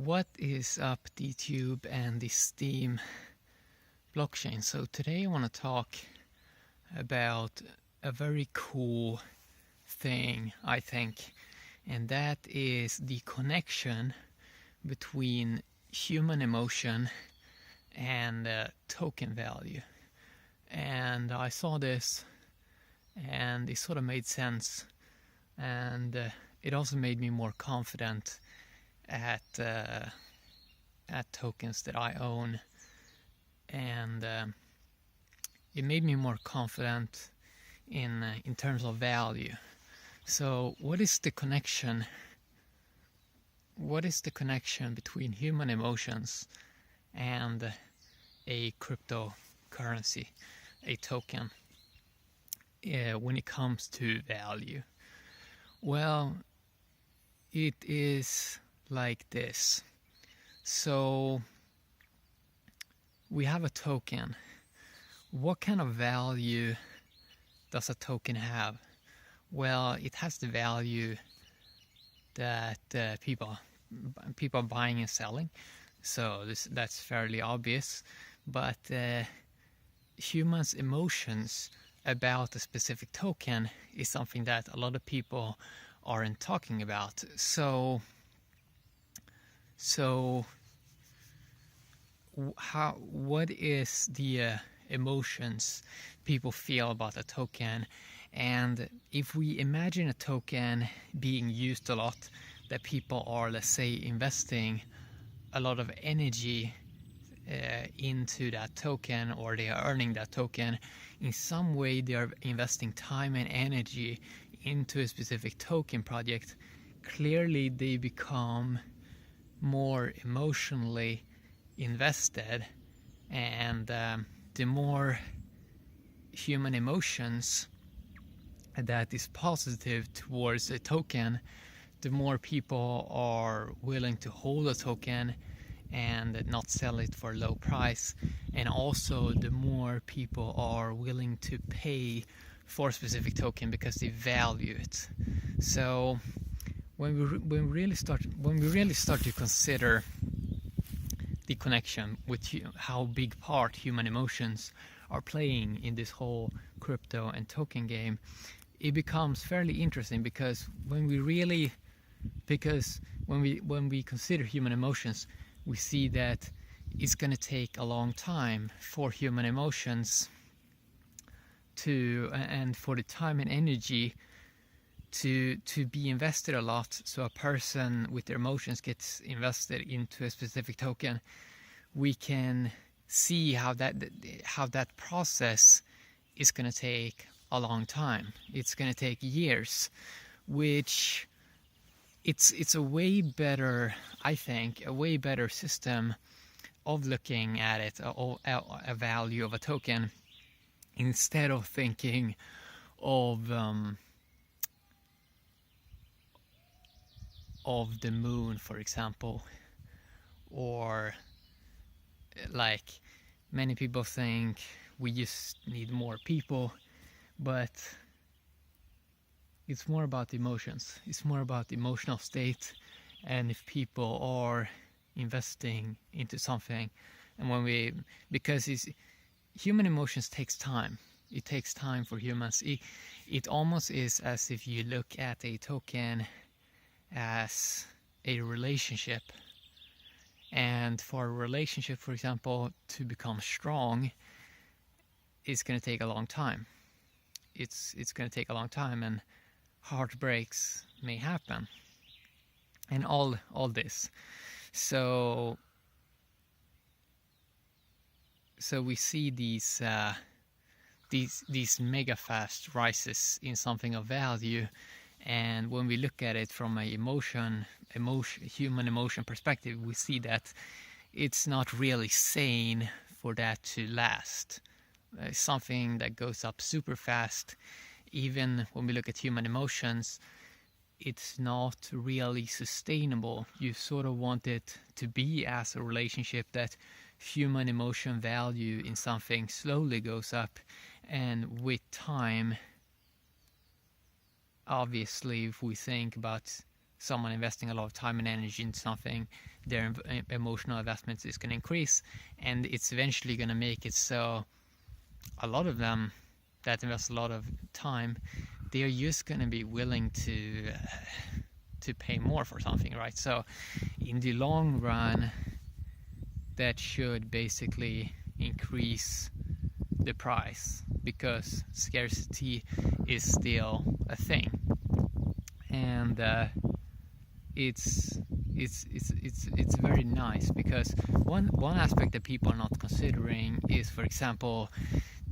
What is up, DTube and the Steam blockchain? So today I want to talk about a very cool thing, I think, and that is the connection between human emotion and token value. And I saw this and it sort of made sense, and it also made me more confident at tokens that I own, and it made me more confident in terms of value. So what is the connection? What is the connection between human emotions and a cryptocurrency, a token, when it comes to value? Well, it is like this. So we have a token. What kind of value does a token have? Well, it has the value that people buying and selling. So that's fairly obvious. But humans' emotions about a specific token is something that a lot of people aren't talking about. So what is the emotions people feel about a token? And if we imagine a token being used a lot, that people are, let's say, investing a lot of energy into that token, or they are earning that token in some way, they are investing time and energy into a specific token project, clearly they become more emotionally invested, and the more human emotions that is positive towards a token, the more people are willing to hold a token and not sell it for a low price, and also the more people are willing to pay for a specific token because they value it. So when we really start to consider the connection with how big part human emotions are playing in this whole crypto and token game, it becomes fairly interesting, because when we consider human emotions, we see that it's going to take a long time for human emotions and for the time and energy to be invested a lot. So a person with their emotions gets invested into a specific token. We can see how that process is going to take a long time. It's going to take years, which it's a way better, I think, a way better system of looking at it, a value of a token, instead of thinking of the moon, for example, or like many people think we just need more people, but it's more about emotions. It's more about the emotional state, and if people are investing into something, and because human emotions takes time. It takes time for humans. It almost is as if you look at a token as a relationship, and for a relationship, for example, to become strong, it's going to take a long time. It's going to take a long time, and heartbreaks may happen, and all this. So we see these mega fast rises in something of value, and when we look at it from a human emotion perspective, we see that it's not really sane for that to last. Something that goes up super fast, even when we look at human emotions, it's not really sustainable. You sort of want it to be as a relationship, that human emotion value in something slowly goes up, and with time, obviously, if we think about someone investing a lot of time and energy in something, their emotional investments is going to increase, and it's eventually going to make it so a lot of them that invest a lot of time, they are just going to be willing to pay more for something, right? So in the long run, that should basically increase the price, because scarcity is still a thing. And it's very nice, because one aspect that people are not considering is, for example,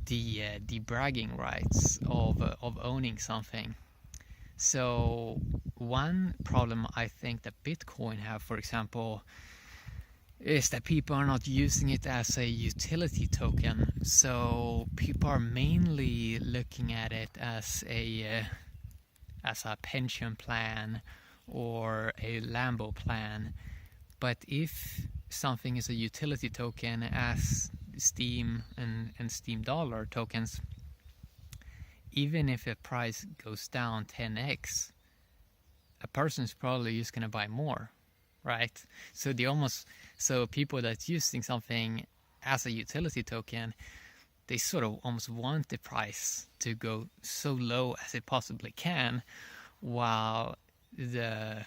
the bragging rights of owning something. So one problem I think that Bitcoin have, for example, is that people are not using it as a utility token. So people are mainly looking at it as a pension plan or a Lambo plan. But if something is a utility token, as Steam and Steam dollar tokens, even if the price goes down 10x, a person is probably just going to buy more, right? So people that's using something as a utility token, they sort of almost want the price to go so low as it possibly can, while the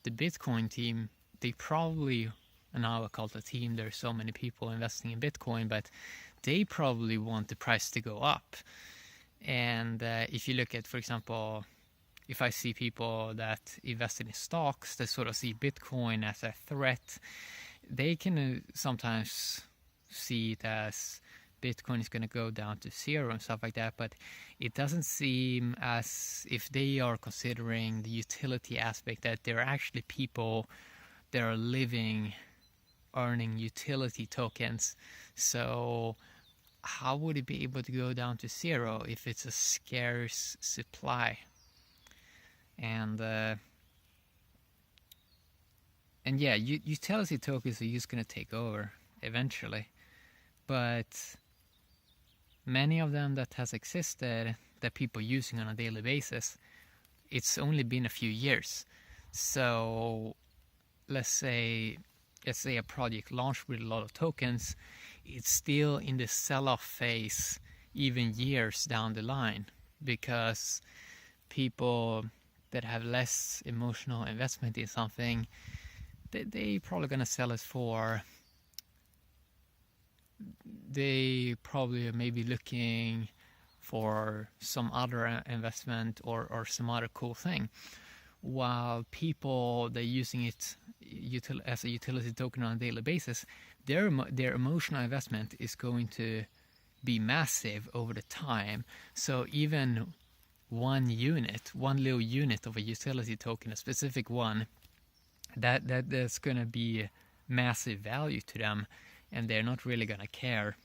Bitcoin team, they probably, and now I call it a team, there's so many people investing in Bitcoin, but they probably want the price to go up. And if you look at, for example, if I see people that invest in stocks that sort of see Bitcoin as a threat, they can sometimes see it as Bitcoin is going to go down to zero and stuff like that, but it doesn't seem as if they are considering the utility aspect, that there are actually people that are living, earning utility tokens. So how would it be able to go down to zero if it's a scarce supply? And yeah, utility tokens are just going to take over eventually, but many of them that has existed, that people are using on a daily basis, it's only been a few years. So let's say a project launched with a lot of tokens, it's still in the sell-off phase even years down the line, because people that have less emotional investment in something, they probably gonna sell it for, they probably are maybe looking for some other investment or some other cool thing, while people that are using it as a utility token on a daily basis, their emotional investment is going to be massive over the time. So even one little unit of a utility token, a specific one, that's going to be massive value to them, and they're not really going to care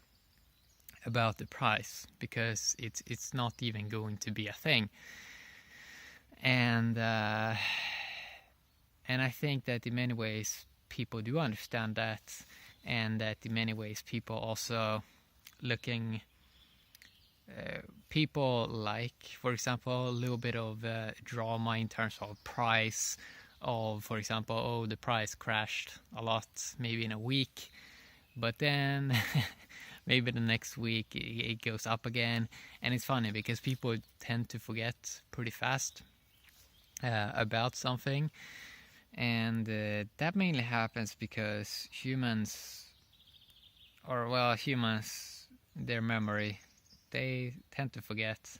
about the price, because it's not even going to be a thing. And I think that in many ways people do understand that, and that in many ways people also looking, people like, for example, a little bit of drama in terms of price, of, for example, the price crashed a lot maybe in a week, but then maybe the next week it goes up again. And it's funny because people tend to forget pretty fast about something, and that mainly happens because humans, their memory, they tend to forget.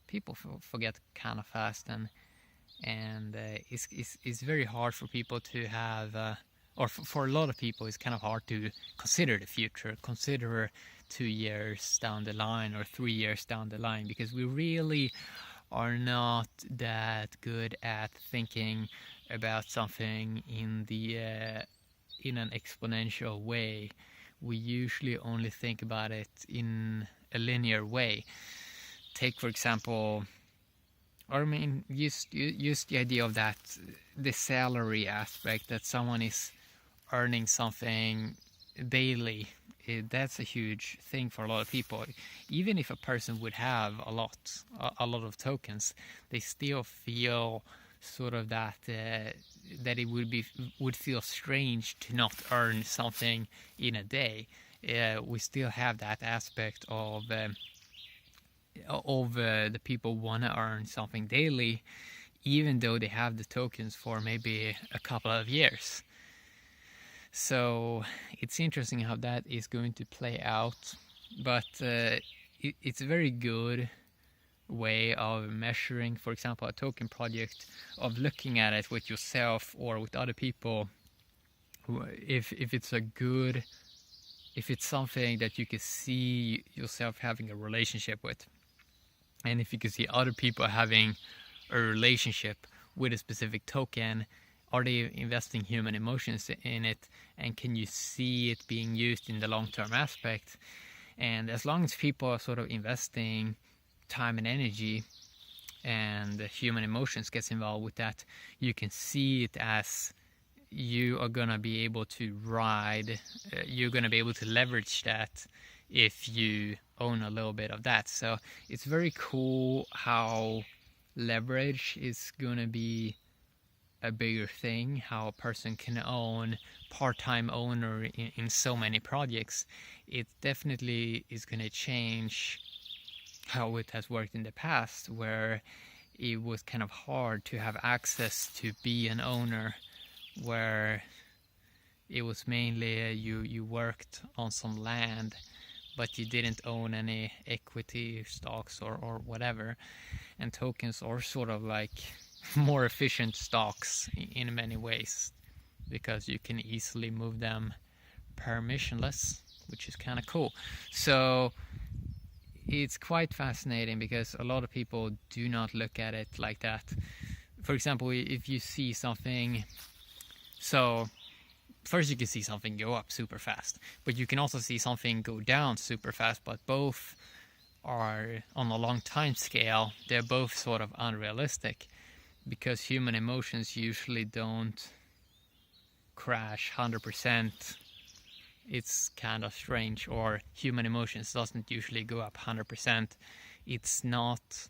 People forget kind of fast, and it's very hard for people to have, or for a lot of people, it's kind of hard to consider the future, consider 2 years down the line or 3 years down the line, because we really are not that good at thinking about something in an exponential way. We usually only think about it in a linear way. Take, for example, just the idea of that, the salary aspect, that someone is earning something daily. That's a huge thing for a lot of people. Even if a person would have a lot of tokens, they still feel sort of that that it would feel strange to not earn something in a day. We still have that aspect of the people want to earn something daily, even though they have the tokens for maybe a couple of years. So it's interesting how that is going to play out, but it's a very good way of measuring, for example, a token project, of looking at it with yourself or with other people. If it's something that you can see yourself having a relationship with, and if you can see other people having a relationship with a specific token, are they investing human emotions in it, and can you see it being used in the long-term aspect? And as long as people are sort of investing time and energy, and human emotions gets involved with that, you can see it as you are gonna be able to you're gonna be able to leverage that if you own a little bit of that. So it's very cool how leverage is gonna be a bigger thing, how a person can own part-time owner in so many projects. It definitely is going to change how it has worked in the past, where it was kind of hard to have access to be an owner, where it was mainly you worked on some land but you didn't own any equity stocks or whatever. And tokens are sort of like more efficient stocks in many ways, because you can easily move them permissionless, which is kind of cool. So it's quite fascinating, because a lot of people do not look at it like that. For example, if you see something, so first you can see something go up super fast, but you can also see something go down super fast, but both are on a long time scale. They're both sort of unrealistic, because human emotions usually don't crash 100%. It's kind of strange. Or human emotions doesn't usually go up 100%. It's not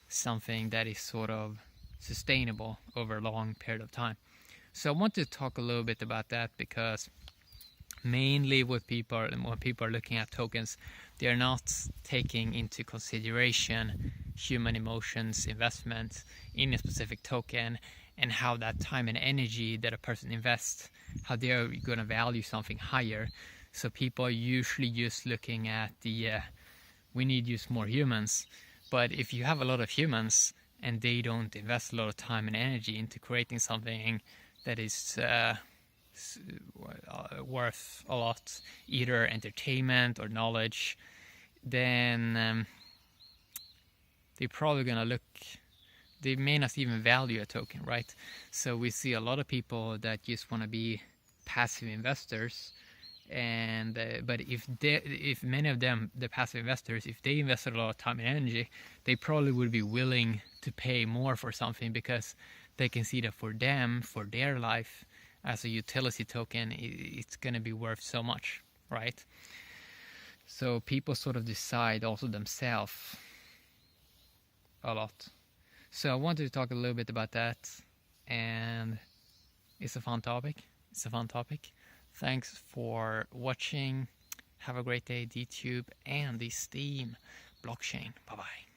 something that is sort of sustainable over a long period of time. So I want to talk a little bit about that, because mainly when people are looking at tokens, they're not taking into consideration human emotions, investment in a specific token, and how that time and energy that a person invests, how they're going to value something higher. So people are usually just looking at we need to use more humans. But if you have a lot of humans and they don't invest a lot of time and energy into creating something that is worth a lot, either entertainment or knowledge, then they're probably gonna they may not even value a token, right? So we see a lot of people that just want to be passive investors, and but if many of them, the passive investors, if they invested a lot of time and energy, they probably would be willing to pay more for something, because they can see that for them, for their life, as a utility token, it's going to be worth so much, right? So people sort of decide also themselves a lot. So I wanted to talk a little bit about that, and it's a fun topic. Thanks for watching. Have a great day, DTube and the Steam blockchain. Bye-bye.